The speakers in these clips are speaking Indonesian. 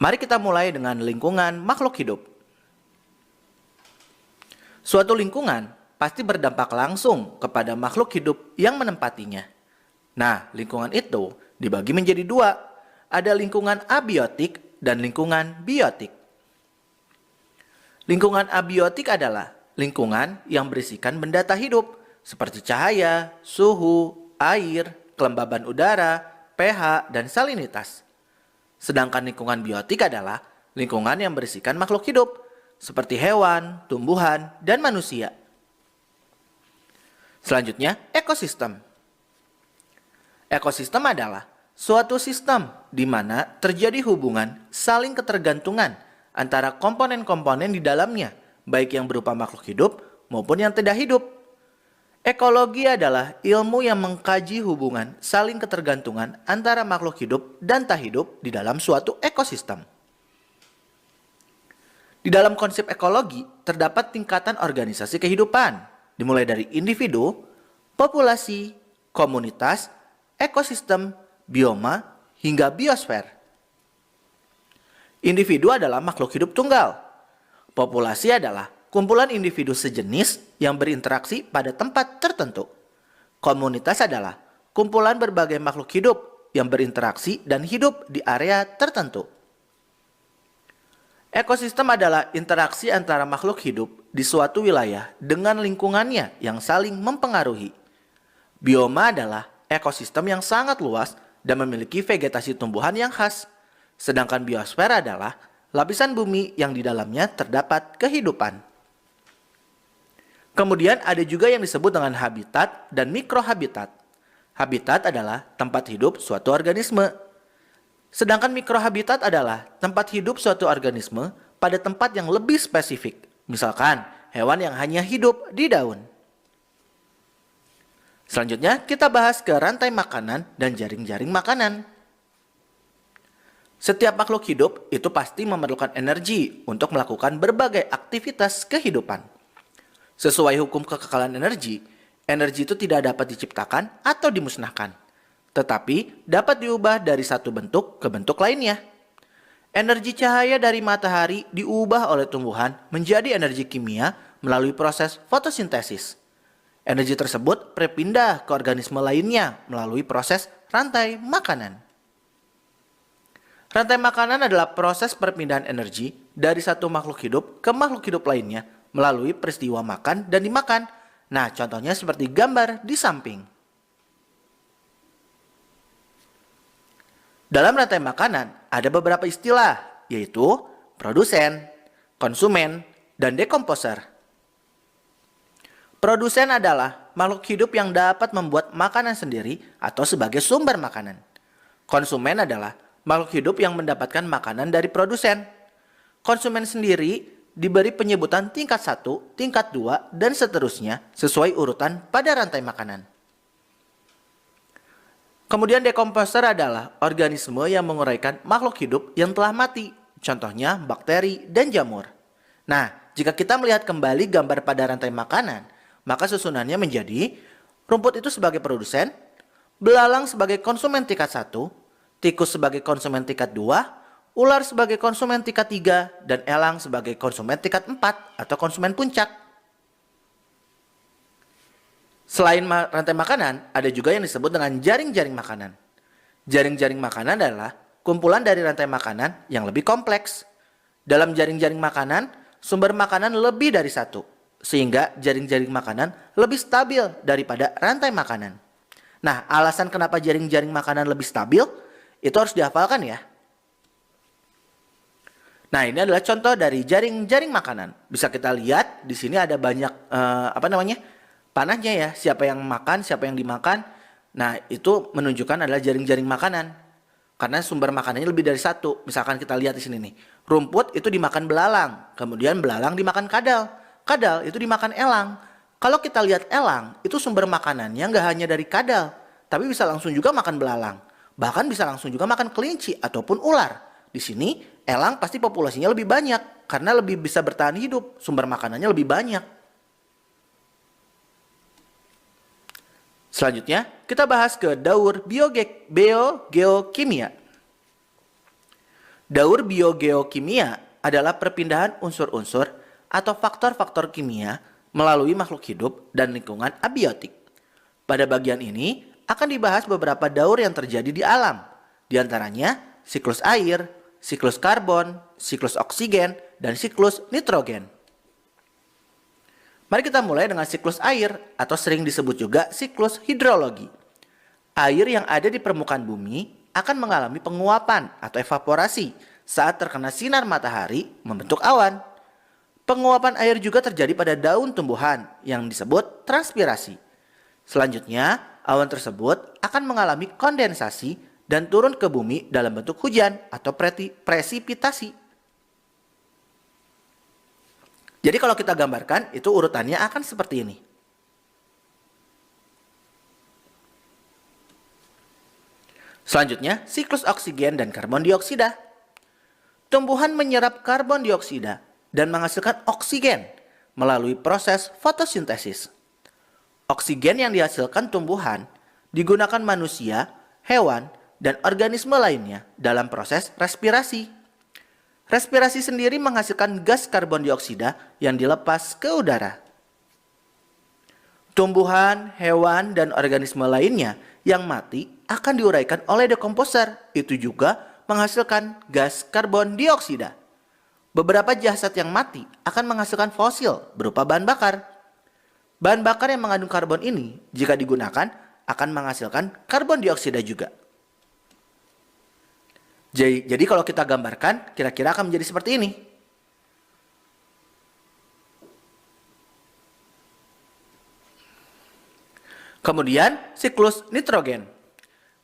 Mari kita mulai dengan lingkungan makhluk hidup. Suatu lingkungan pasti berdampak langsung kepada makhluk hidup yang menempatinya. Nah, lingkungan itu dibagi menjadi dua. Ada lingkungan abiotik dan lingkungan biotik. Lingkungan abiotik adalah lingkungan yang berisikan benda tak hidup seperti cahaya, suhu, air, kelembaban udara, pH, dan salinitas. Sedangkan lingkungan biotik adalah lingkungan yang berisikan makhluk hidup seperti hewan, tumbuhan, dan manusia. Selanjutnya, ekosistem. Ekosistem adalah suatu sistem di mana terjadi hubungan saling ketergantungan antara komponen-komponen di dalamnya, baik yang berupa makhluk hidup maupun yang tidak hidup. Ekologi adalah ilmu yang mengkaji hubungan saling ketergantungan antara makhluk hidup dan tak hidup di dalam suatu ekosistem. Di dalam konsep ekologi terdapat tingkatan organisasi kehidupan, dimulai dari individu, populasi, komunitas, ekosistem, bioma, hingga biosfer. Individu adalah makhluk hidup tunggal. Populasi adalah kumpulan individu sejenis yang berinteraksi pada tempat tertentu. Komunitas adalah kumpulan berbagai makhluk hidup yang berinteraksi dan hidup di area tertentu. Ekosistem adalah interaksi antara makhluk hidup di suatu wilayah dengan lingkungannya yang saling mempengaruhi. Bioma adalah ekosistem yang sangat luas dan memiliki vegetasi tumbuhan yang khas. Sedangkan biosfer adalah lapisan bumi yang di dalamnya terdapat kehidupan. Kemudian ada juga yang disebut dengan habitat dan mikrohabitat. Habitat adalah tempat hidup suatu organisme. Sedangkan mikrohabitat adalah tempat hidup suatu organisme pada tempat yang lebih spesifik. Misalkan hewan yang hanya hidup di daun. Selanjutnya kita bahas ke rantai makanan dan jaring-jaring makanan. Setiap makhluk hidup itu pasti memerlukan energi untuk melakukan berbagai aktivitas kehidupan. Sesuai hukum kekekalan energi, energi itu tidak dapat diciptakan atau dimusnahkan, tetapi dapat diubah dari satu bentuk ke bentuk lainnya. Energi cahaya dari matahari diubah oleh tumbuhan menjadi energi kimia melalui proses fotosintesis. Energi tersebut berpindah ke organisme lainnya melalui proses rantai makanan. Rantai makanan adalah proses perpindahan energi dari satu makhluk hidup ke makhluk hidup lainnya melalui peristiwa makan dan dimakan. Nah, contohnya seperti gambar di samping. Dalam rantai makanan ada beberapa istilah, yaitu produsen, konsumen, dan dekomposer. Produsen adalah makhluk hidup yang dapat membuat makanan sendiri atau sebagai sumber makanan. Konsumen adalah makhluk hidup yang mendapatkan makanan dari produsen. Konsumen sendiri diberi penyebutan tingkat 1, tingkat 2, dan seterusnya sesuai urutan pada rantai makanan. Kemudian dekomposer adalah organisme yang menguraikan makhluk hidup yang telah mati, contohnya bakteri dan jamur. Nah, jika kita melihat kembali gambar pada rantai makanan, maka susunannya menjadi rumput itu sebagai produsen, belalang sebagai konsumen tingkat 1, tikus sebagai konsumen tingkat 2, ular sebagai konsumen tingkat 3, dan elang sebagai konsumen tingkat 4 atau konsumen puncak. Selain rantai makanan, ada juga yang disebut dengan jaring-jaring makanan. Jaring-jaring makanan adalah kumpulan dari rantai makanan yang lebih kompleks. Dalam jaring-jaring makanan, sumber makanan lebih dari satu, sehingga jaring-jaring makanan lebih stabil daripada rantai makanan. Nah, alasan kenapa jaring-jaring makanan lebih stabil, itu harus dihafalkan ya. Nah, ini adalah contoh dari jaring-jaring makanan. Bisa kita lihat di sini ada banyak panahnya ya. Siapa yang makan, siapa yang dimakan. Nah, itu menunjukkan adalah jaring-jaring makanan. Karena sumber makanannya lebih dari satu. Misalkan kita lihat di sini nih. Rumput itu dimakan belalang, kemudian belalang dimakan kadal. Kadal itu dimakan elang. Kalau kita lihat elang, itu sumber makanannya nggak hanya dari kadal, tapi bisa langsung juga makan belalang. Bahkan bisa langsung juga makan kelinci ataupun ular. Di sini elang pasti populasinya lebih banyak karena lebih bisa bertahan hidup, sumber makanannya lebih banyak. Selanjutnya, kita bahas ke daur biogeokimia. Daur biogeokimia adalah perpindahan unsur-unsur atau faktor-faktor kimia melalui makhluk hidup dan lingkungan abiotik. Pada bagian ini akan dibahas beberapa daur yang terjadi di alam, di antaranya siklus air, siklus karbon, siklus oksigen, dan siklus nitrogen. Mari kita mulai dengan siklus air atau sering disebut juga siklus hidrologi. Air yang ada di permukaan bumi akan mengalami penguapan atau evaporasi saat terkena sinar matahari membentuk awan. Penguapan air juga terjadi pada daun tumbuhan yang disebut transpirasi. Selanjutnya, awan tersebut akan mengalami kondensasi dan turun ke bumi dalam bentuk hujan atau presipitasi. Jadi kalau kita gambarkan, itu urutannya akan seperti ini. Selanjutnya, siklus oksigen dan karbon dioksida. Tumbuhan menyerap karbon dioksida dan menghasilkan oksigen melalui proses fotosintesis. Oksigen yang dihasilkan tumbuhan digunakan manusia, hewan, dan organisme lainnya dalam proses respirasi. Respirasi sendiri menghasilkan gas karbon dioksida yang dilepas ke udara. Tumbuhan, hewan, dan organisme lainnya yang mati akan diuraikan oleh dekomposer. Itu juga menghasilkan gas karbon dioksida. Beberapa jasad yang mati akan menghasilkan fosil berupa bahan bakar. Bahan bakar yang mengandung karbon ini jika digunakan akan menghasilkan karbon dioksida juga. Jadi kalau kita gambarkan kira-kira akan menjadi seperti ini. Kemudian siklus nitrogen.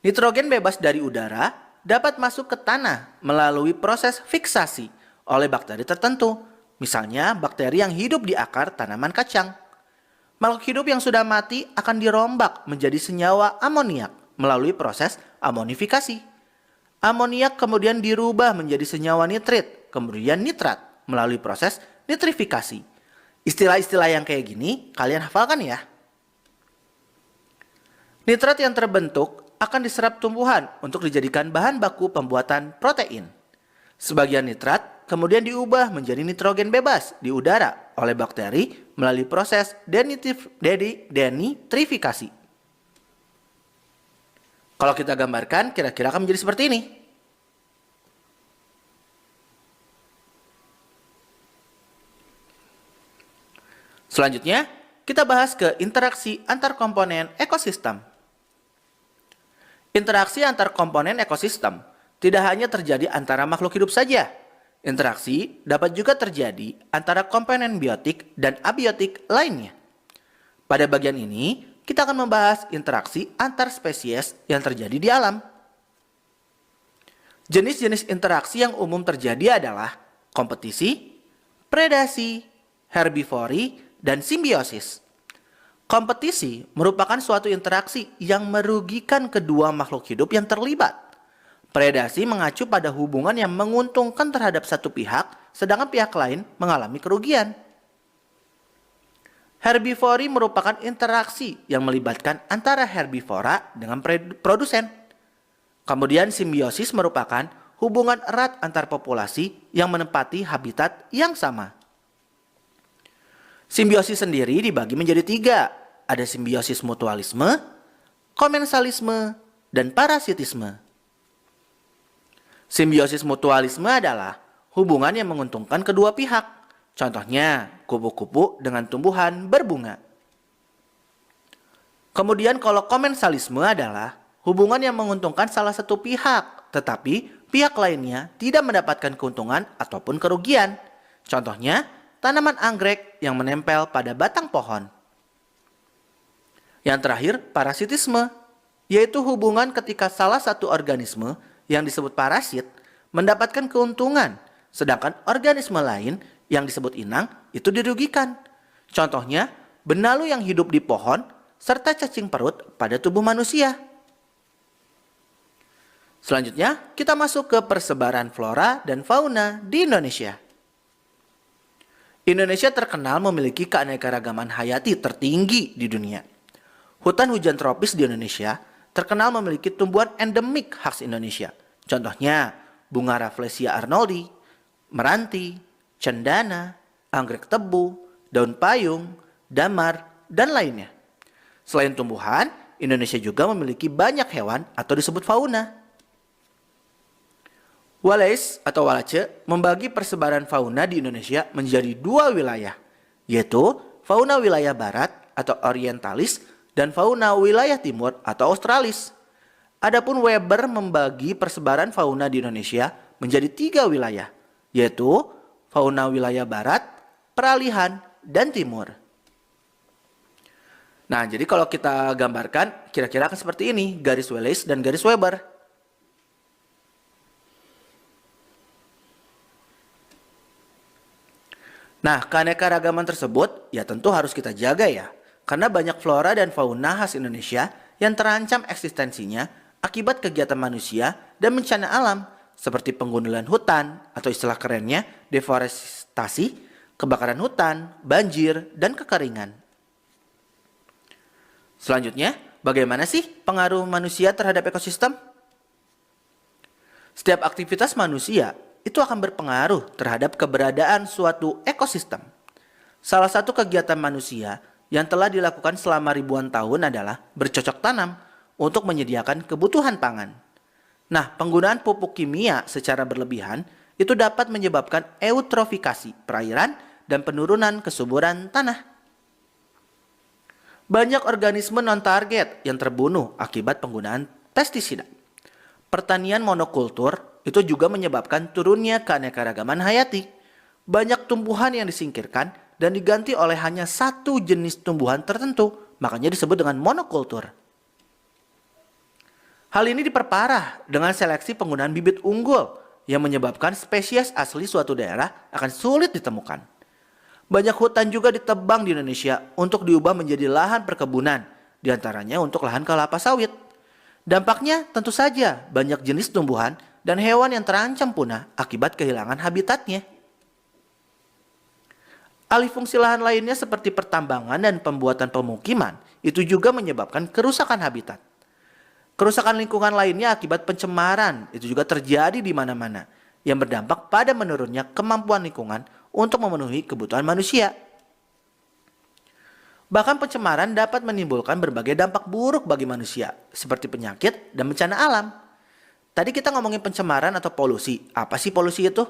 Nitrogen bebas dari udara dapat masuk ke tanah melalui proses fiksasi oleh bakteri tertentu. Misalnya bakteri yang hidup di akar tanaman kacang. Makhluk hidup yang sudah mati akan dirombak menjadi senyawa amoniak melalui proses amonifikasi. Amoniak kemudian dirubah menjadi senyawa nitrit, kemudian nitrat melalui proses nitrifikasi. Istilah-istilah yang kayak gini kalian hafalkan ya. Nitrat yang terbentuk akan diserap tumbuhan untuk dijadikan bahan baku pembuatan protein. Sebagian nitrat kemudian diubah menjadi nitrogen bebas di udara oleh bakteri melalui proses denitrifikasi. Kalau kita gambarkan, kira-kira akan menjadi seperti ini. Selanjutnya, kita bahas ke interaksi antar komponen ekosistem. Interaksi antar komponen ekosistem tidak hanya terjadi antara makhluk hidup saja. Interaksi dapat juga terjadi antara komponen biotik dan abiotik lainnya. Pada bagian ini, kita akan membahas interaksi antar spesies yang terjadi di alam. Jenis-jenis interaksi yang umum terjadi adalah kompetisi, predasi, herbivori, dan simbiosis. Kompetisi merupakan suatu interaksi yang merugikan kedua makhluk hidup yang terlibat. Predasi mengacu pada hubungan yang menguntungkan terhadap satu pihak, sedangkan pihak lain mengalami kerugian. Herbivori merupakan interaksi yang melibatkan antara herbivora dengan produsen. Kemudian simbiosis merupakan hubungan erat antar populasi yang menempati habitat yang sama. Simbiosis sendiri dibagi menjadi 3. Ada simbiosis mutualisme, komensalisme, dan parasitisme. Simbiosis mutualisme adalah hubungan yang menguntungkan kedua pihak. Contohnya, kupu-kupu dengan tumbuhan berbunga. Kemudian kalau komensalisme adalah hubungan yang menguntungkan salah satu pihak, tetapi pihak lainnya tidak mendapatkan keuntungan ataupun kerugian. Contohnya, tanaman anggrek yang menempel pada batang pohon. Yang terakhir, parasitisme, yaitu hubungan ketika salah satu organisme yang disebut parasit mendapatkan keuntungan, sedangkan organisme lain yang disebut inang itu dirugikan. Contohnya, benalu yang hidup di pohon serta cacing perut pada tubuh manusia. Selanjutnya, kita masuk ke persebaran flora dan fauna di Indonesia. Indonesia terkenal memiliki keanekaragaman hayati tertinggi di dunia. Hutan hujan tropis di Indonesia terkenal memiliki tumbuhan endemik khas Indonesia. Contohnya, bunga Rafflesia arnoldi, meranti, cendana, anggrek tebu, daun payung, damar, dan lainnya. Selain tumbuhan, Indonesia juga memiliki banyak hewan atau disebut fauna. Wallace atau Wallace membagi persebaran fauna di Indonesia menjadi dua wilayah, yaitu fauna wilayah barat atau orientalis dan fauna wilayah timur atau australis. Adapun Weber membagi persebaran fauna di Indonesia menjadi tiga wilayah, yaitu fauna wilayah barat, peralihan, dan timur. Nah, jadi kalau kita gambarkan kira-kira akan seperti ini, garis Wallace dan garis Weber. Nah, keanekaragaman tersebut ya tentu harus kita jaga ya. Karena banyak flora dan fauna khas Indonesia yang terancam eksistensinya akibat kegiatan manusia dan bencana alam seperti penggundulan hutan atau istilah kerennya deforestasi, kebakaran hutan, banjir, dan kekeringan. Selanjutnya, bagaimana sih pengaruh manusia terhadap ekosistem? Setiap aktivitas manusia itu akan berpengaruh terhadap keberadaan suatu ekosistem. Salah satu kegiatan manusia yang telah dilakukan selama ribuan tahun adalah bercocok tanam untuk menyediakan kebutuhan pangan. Nah, penggunaan pupuk kimia secara berlebihan itu dapat menyebabkan eutrofikasi perairan dan penurunan kesuburan tanah. Banyak organisme non-target yang terbunuh akibat penggunaan pestisida. Pertanian monokultur itu juga menyebabkan turunnya keanekaragaman hayati. Banyak tumbuhan yang disingkirkan dan diganti oleh hanya satu jenis tumbuhan tertentu, makanya disebut dengan monokultur. Hal ini diperparah dengan seleksi penggunaan bibit unggul yang menyebabkan spesies asli suatu daerah akan sulit ditemukan. Banyak hutan juga ditebang di Indonesia untuk diubah menjadi lahan perkebunan, diantaranya untuk lahan kelapa sawit. Dampaknya tentu saja banyak jenis tumbuhan dan hewan yang terancam punah akibat kehilangan habitatnya. Alih fungsi lahan lainnya seperti pertambangan dan pembuatan pemukiman itu juga menyebabkan kerusakan habitat. Kerusakan lingkungan lainnya akibat pencemaran itu juga terjadi di mana-mana yang berdampak pada menurunnya kemampuan lingkungan untuk memenuhi kebutuhan manusia. Bahkan pencemaran dapat menimbulkan berbagai dampak buruk bagi manusia seperti penyakit dan bencana alam. Tadi kita ngomongin pencemaran atau polusi. Apa sih polusi itu?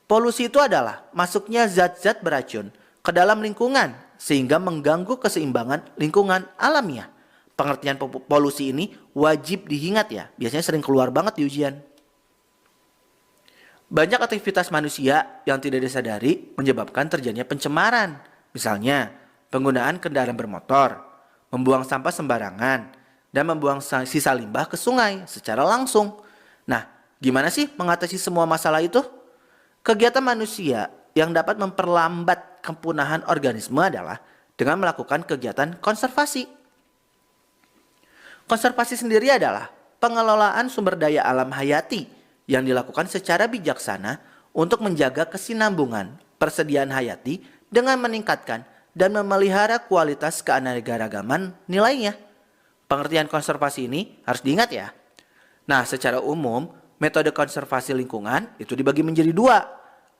Polusi itu adalah masuknya zat-zat beracun ke dalam lingkungan sehingga mengganggu keseimbangan lingkungan alamiah. Pengertian polusi ini wajib diingat ya. Biasanya sering keluar banget di ujian. Banyak aktivitas manusia yang tidak disadari menyebabkan terjadinya pencemaran. Misalnya, penggunaan kendaraan bermotor, membuang sampah sembarangan, dan membuang sisa limbah ke sungai secara langsung. Nah, gimana sih mengatasi semua masalah itu? Kegiatan manusia yang dapat memperlambat kepunahan organisme adalah dengan melakukan kegiatan konservasi. Konservasi sendiri adalah pengelolaan sumber daya alam hayati yang dilakukan secara bijaksana untuk menjaga kesinambungan persediaan hayati dengan meningkatkan dan memelihara kualitas keanekaragaman nilainya. Pengertian konservasi ini harus diingat ya. Nah, secara umum, metode konservasi lingkungan itu dibagi menjadi dua.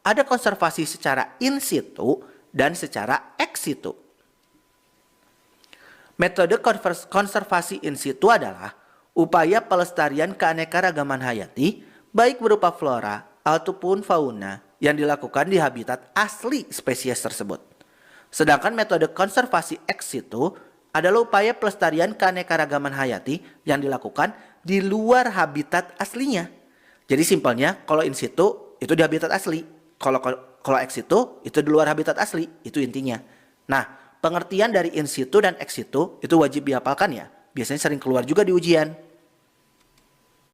Ada konservasi secara in situ dan secara ex situ. Metode konservasi in situ adalah upaya pelestarian keanekaragaman hayati baik berupa flora ataupun fauna yang dilakukan di habitat asli spesies tersebut. Sedangkan metode konservasi ex situ adalah upaya pelestarian keanekaragaman hayati yang dilakukan di luar habitat aslinya. Jadi simpelnya kalau in situ itu di habitat asli, kalau ex situ itu di luar habitat asli, itu intinya. Nah, pengertian dari in situ dan ex situ itu wajib dihafalkan ya. Biasanya sering keluar juga di ujian.